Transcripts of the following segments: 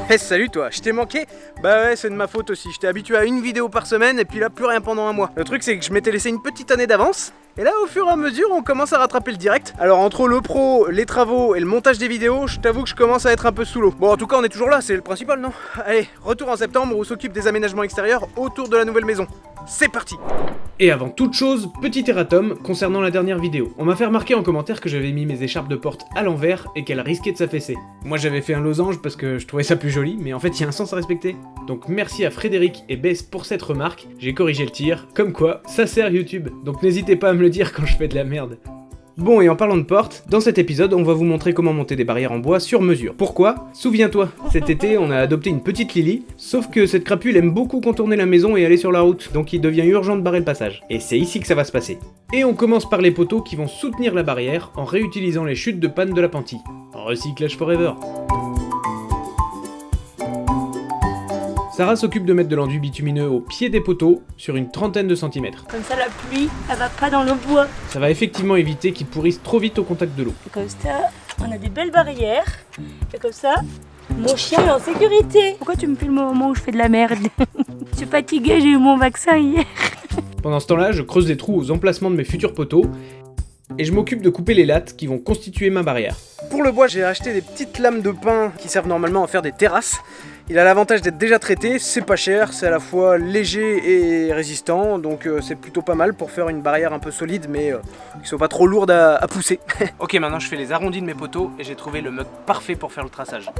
Hey, salut toi, je t'ai manqué? Bah ouais, c'est de ma faute aussi, j'étais habitué à une vidéo par semaine et puis là plus rien pendant un mois. Le truc c'est que je m'étais laissé une petite année d'avance et là au fur et à mesure on commence à rattraper le direct. Alors entre le pro, les travaux et le montage des vidéos, je t'avoue que je commence à être un peu sous l'eau. Bon en tout cas on est toujours là, c'est le principal non? Allez, retour en septembre où on s'occupe des aménagements extérieurs autour de la nouvelle maison. C'est parti! Et avant toute chose, petit erratum concernant la dernière vidéo. On m'a fait remarquer en commentaire que j'avais mis mes écharpes de porte à l'envers et qu'elles risquaient de s'affaisser. Moi j'avais fait un losange parce que je trouvais ça plus joli, mais en fait il y a un sens à respecter. Donc merci à Frédéric et Bess pour cette remarque, j'ai corrigé le tir, comme quoi ça sert YouTube. Donc n'hésitez pas à me le dire quand je fais de la merde. Bon, et en parlant de portes, dans cet épisode, on va vous montrer comment monter des barrières en bois sur mesure. Pourquoi? Souviens-toi, cet été, on a adopté une petite Lily, sauf que cette crapule aime beaucoup contourner la maison et aller sur la route, donc il devient urgent de barrer le passage. Et c'est ici que ça va se passer. Et on commence par les poteaux qui vont soutenir la barrière en réutilisant les chutes de panne de l'appentis. Recyclage forever. Sarah s'occupe de mettre de l'enduit bitumineux au pied des poteaux, sur une trentaine de centimètres. Comme ça, la pluie, elle va pas dans le bois. Ça va effectivement éviter qu'ils pourrissent trop vite au contact de l'eau. Et comme ça, on a des belles barrières. Et comme ça, mon chien est en sécurité. Pourquoi tu me filmes au moment où je fais de la merde? Je suis fatiguée, j'ai eu mon vaccin hier. Pendant ce temps-là, je creuse des trous aux emplacements de mes futurs poteaux, et je m'occupe de couper les lattes qui vont constituer ma barrière. Pour le bois, j'ai acheté des petites lames de pin qui servent normalement à faire des terrasses. Il a l'avantage d'être déjà traité, c'est pas cher, c'est à la fois léger et résistant, donc c'est plutôt pas mal pour faire une barrière un peu solide mais qui soit pas trop lourde à pousser. Ok, maintenant je fais les arrondis de mes poteaux et j'ai trouvé le mug parfait pour faire le traçage.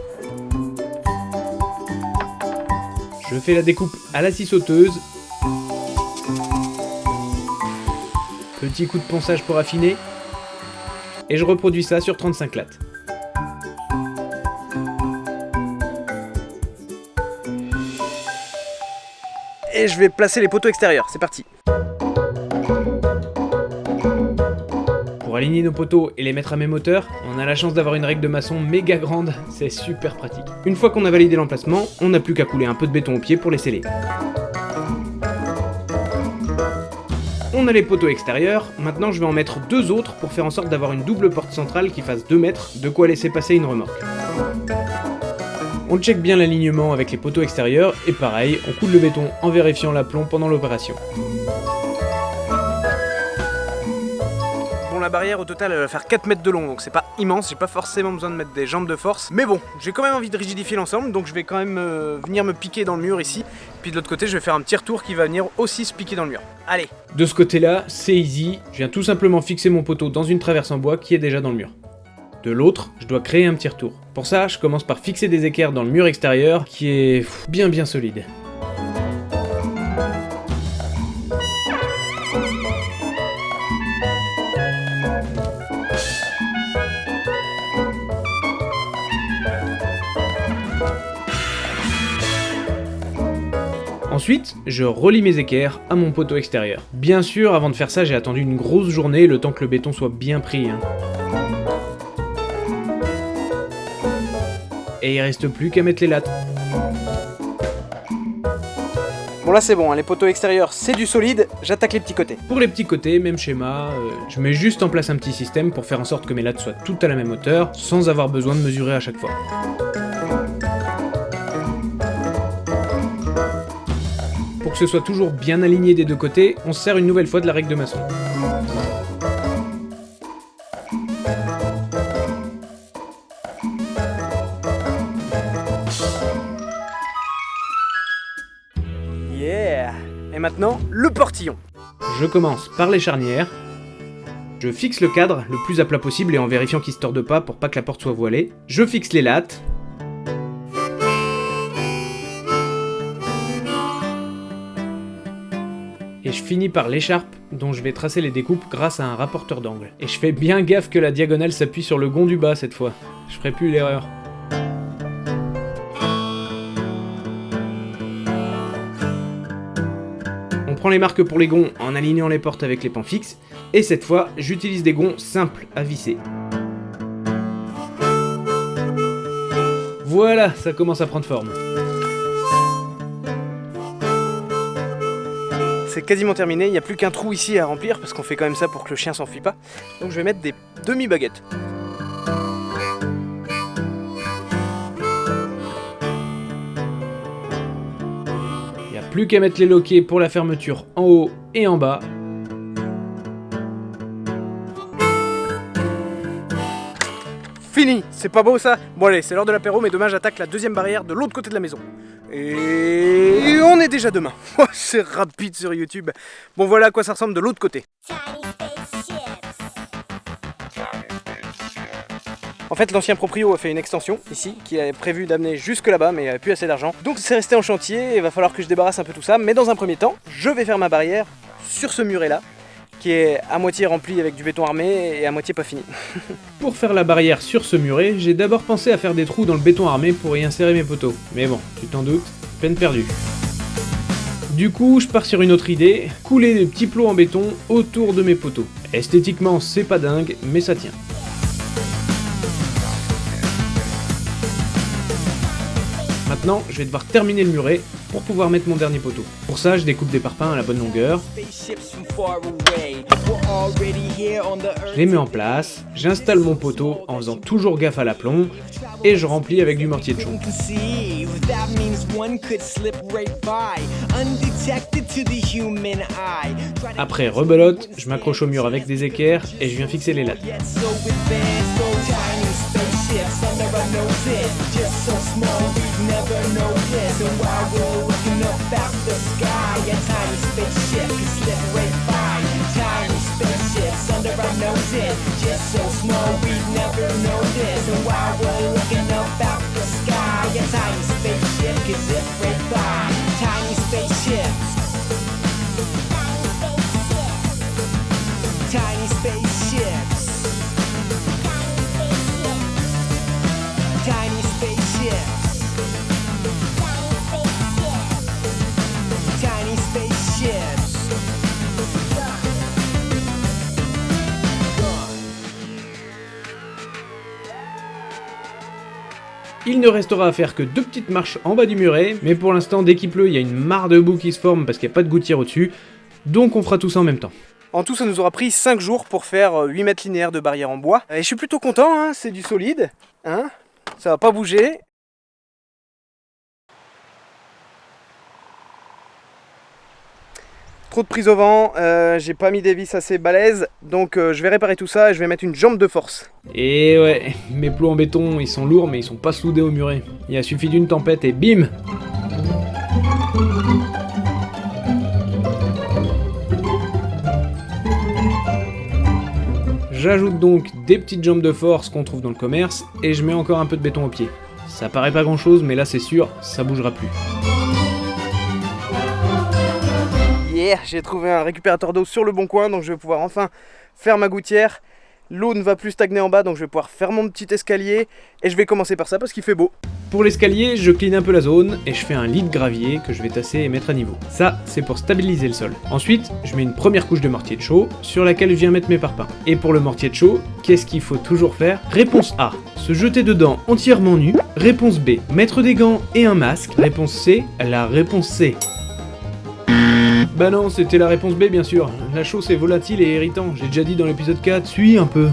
Je fais la découpe à la scie sauteuse. Petit coup de ponçage pour affiner. Et je reproduis ça sur 35 lattes. Et je vais placer les poteaux extérieurs, c'est parti. Pour aligner nos poteaux et les mettre à même hauteur, on a la chance d'avoir une règle de maçon méga grande, c'est super pratique. Une fois qu'on a validé l'emplacement, on n'a plus qu'à couler un peu de béton au pied pour les sceller. On a les poteaux extérieurs, maintenant je vais en mettre deux autres pour faire en sorte d'avoir une double porte centrale qui fasse 2 mètres, de quoi laisser passer une remorque. On check bien l'alignement avec les poteaux extérieurs et pareil, on coule le béton en vérifiant l'aplomb pendant l'opération. Bon, la barrière au total elle va faire 4 mètres de long, donc c'est pas immense, j'ai pas forcément besoin de mettre des jambes de force. Mais bon, j'ai quand même envie de rigidifier l'ensemble, donc je vais quand même venir me piquer dans le mur ici. Puis de l'autre côté, je vais faire un petit retour qui va venir aussi se piquer dans le mur. Allez! De ce côté-là, c'est easy, je viens tout simplement fixer mon poteau dans une traverse en bois qui est déjà dans le mur. De l'autre, je dois créer un petit retour. Pour ça, je commence par fixer des équerres dans le mur extérieur qui est bien solide. Ensuite, je relie mes équerres à mon poteau extérieur. Bien sûr, avant de faire ça, j'ai attendu une grosse journée, le temps que le béton soit bien pris. Et il reste plus qu'à mettre les lattes. Bon là c'est bon, hein, les poteaux extérieurs c'est du solide, j'attaque les petits côtés. Pour les petits côtés, même schéma, je mets juste en place un petit système pour faire en sorte que mes lattes soient toutes à la même hauteur, sans avoir besoin de mesurer à chaque fois. Pour que ce soit toujours bien aligné des deux côtés, on se sert une nouvelle fois de la règle de maçon. Yeah! Et maintenant, le portillon. Je commence par les charnières. Je fixe le cadre le plus à plat possible et en vérifiant qu'il se torde pas pour pas que la porte soit voilée. Je fixe les lattes. Et je finis par l'écharpe dont je vais tracer les découpes grâce à un rapporteur d'angle. Et je fais bien gaffe que la diagonale s'appuie sur le gond du bas cette fois. Je ferai plus l'erreur. On prend les marques pour les gonds en alignant les portes avec les pans fixes, et cette fois, j'utilise des gonds simples à visser. Voilà, ça commence à prendre forme. C'est quasiment terminé, il n'y a plus qu'un trou ici à remplir parce qu'on fait quand même ça pour que le chien s'enfuit pas. Donc je vais mettre des demi-baguettes. Plus qu'à mettre les loquets pour la fermeture en haut et en bas. Fini, c'est pas beau ça? Bon allez, c'est l'heure de l'apéro, mais demain j'attaque la deuxième barrière de l'autre côté de la maison. Et on est déjà demain. C'est rapide sur YouTube. Bon voilà à quoi ça ressemble de l'autre côté. En fait, l'ancien proprio a fait une extension ici, qu'il avait prévu d'amener jusque là-bas, mais il n'avait plus assez d'argent. Donc c'est resté en chantier, et il va falloir que je débarrasse un peu tout ça. Mais dans un premier temps, je vais faire ma barrière sur ce muret-là, qui est à moitié rempli avec du béton armé et à moitié pas fini. Pour faire la barrière sur ce muret, j'ai d'abord pensé à faire des trous dans le béton armé pour y insérer mes poteaux. Mais bon, tu t'en doutes, peine perdue. Du coup, je pars sur une autre idée, couler des petits plots en béton autour de mes poteaux. Esthétiquement, c'est pas dingue, mais ça tient. Maintenant, je vais devoir terminer le muret pour pouvoir mettre mon dernier poteau. Pour ça, je découpe des parpaings à la bonne longueur. Je les mets en place, j'installe mon poteau en faisant toujours gaffe à l'aplomb et je remplis avec du mortier de chaux. Après rebelote, je m'accroche au mur avec des équerres et je viens fixer les lattes. Il ne restera à faire que 2 petites marches en bas du muret, mais pour l'instant, dès qu'il pleut, il y a une mare de boue qui se forme parce qu'il n'y a pas de gouttière au-dessus, donc on fera tout ça en même temps. En tout, ça nous aura pris 5 jours pour faire 8 mètres linéaires de barrière en bois. Et je suis plutôt content, hein, c'est du solide, hein, ça va pas bouger. Trop de prise au vent, j'ai pas mis des vis assez balèzes, donc je vais réparer tout ça et je vais mettre une jambe de force. Et ouais, mes plots en béton, ils sont lourds mais ils sont pas soudés au muret. Il a suffi d'une tempête et bim! J'ajoute donc des petites jambes de force qu'on trouve dans le commerce et je mets encore un peu de béton au pied. Ça paraît pas grand chose mais là c'est sûr, ça bougera plus. Yeah, j'ai trouvé un récupérateur d'eau sur le bon coin, donc je vais pouvoir enfin faire ma gouttière. L'eau ne va plus stagner en bas, donc je vais pouvoir faire mon petit escalier. Et je vais commencer par ça parce qu'il fait beau. Pour l'escalier, je clean un peu la zone et je fais un lit de gravier que je vais tasser et mettre à niveau. Ça, c'est pour stabiliser le sol. Ensuite, je mets une première couche de mortier de chaux sur laquelle je viens mettre mes parpaings. Et pour le mortier de chaux, qu'est-ce qu'il faut toujours faire? Réponse A, se jeter dedans entièrement nu. Réponse B, mettre des gants et un masque. Réponse C, la réponse C. Bah non, c'était la réponse B bien sûr. La chaux c'est volatile et irritant, j'ai déjà dit dans l'épisode 4, suis un peu.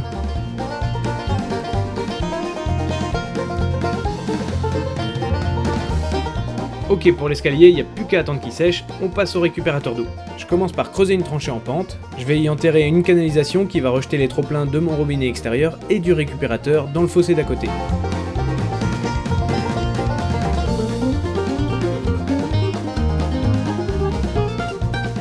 Ok, pour l'escalier, il n'y a plus qu'à attendre qu'il sèche, on passe au récupérateur d'eau. Je commence par creuser une tranchée en pente, je vais y enterrer une canalisation qui va rejeter les trop-pleins de mon robinet extérieur et du récupérateur dans le fossé d'à côté.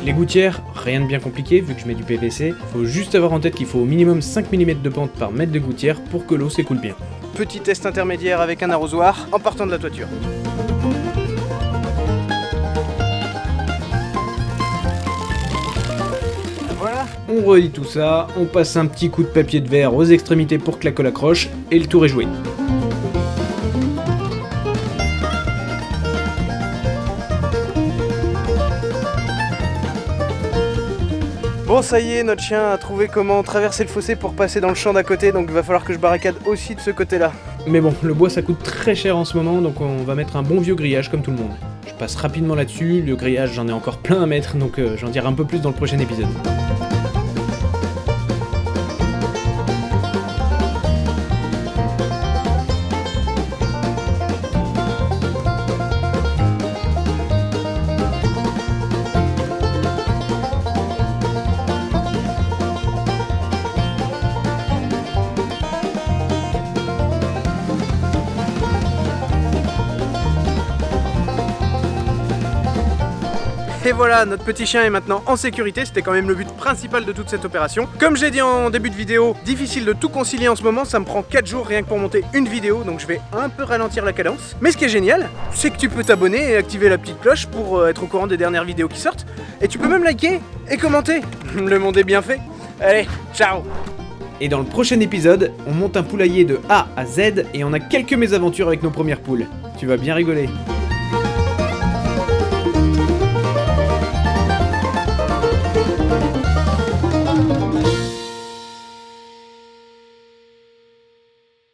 Les gouttières, rien de bien compliqué vu que je mets du PVC, faut juste avoir en tête qu'il faut au minimum 5 mm de pente par mètre de gouttière pour que l'eau s'écoule bien. Petit test intermédiaire avec un arrosoir en partant de la toiture. Voilà. On relie tout ça, on passe un petit coup de papier de verre aux extrémités pour que la colle accroche et le tour est joué. Bon, ça y est, notre chien a trouvé comment traverser le fossé pour passer dans le champ d'à côté, donc il va falloir que je barricade aussi de ce côté-là. Mais bon, le bois ça coûte très cher en ce moment, donc on va mettre un bon vieux grillage comme tout le monde. Je passe rapidement là-dessus, le grillage j'en ai encore plein à mettre, donc j'en dirai un peu plus dans le prochain épisode. Et voilà, notre petit chien est maintenant en sécurité, c'était quand même le but principal de toute cette opération. Comme j'ai dit en début de vidéo, difficile de tout concilier en ce moment, ça me prend 4 jours rien que pour monter une vidéo, donc je vais un peu ralentir la cadence. Mais ce qui est génial, c'est que tu peux t'abonner et activer la petite cloche pour être au courant des dernières vidéos qui sortent. Et tu peux même liker et commenter. Le monde est bien fait. Allez, ciao! Et dans le prochain épisode, on monte un poulailler de A à Z et on a quelques mésaventures avec nos premières poules. Tu vas bien rigoler.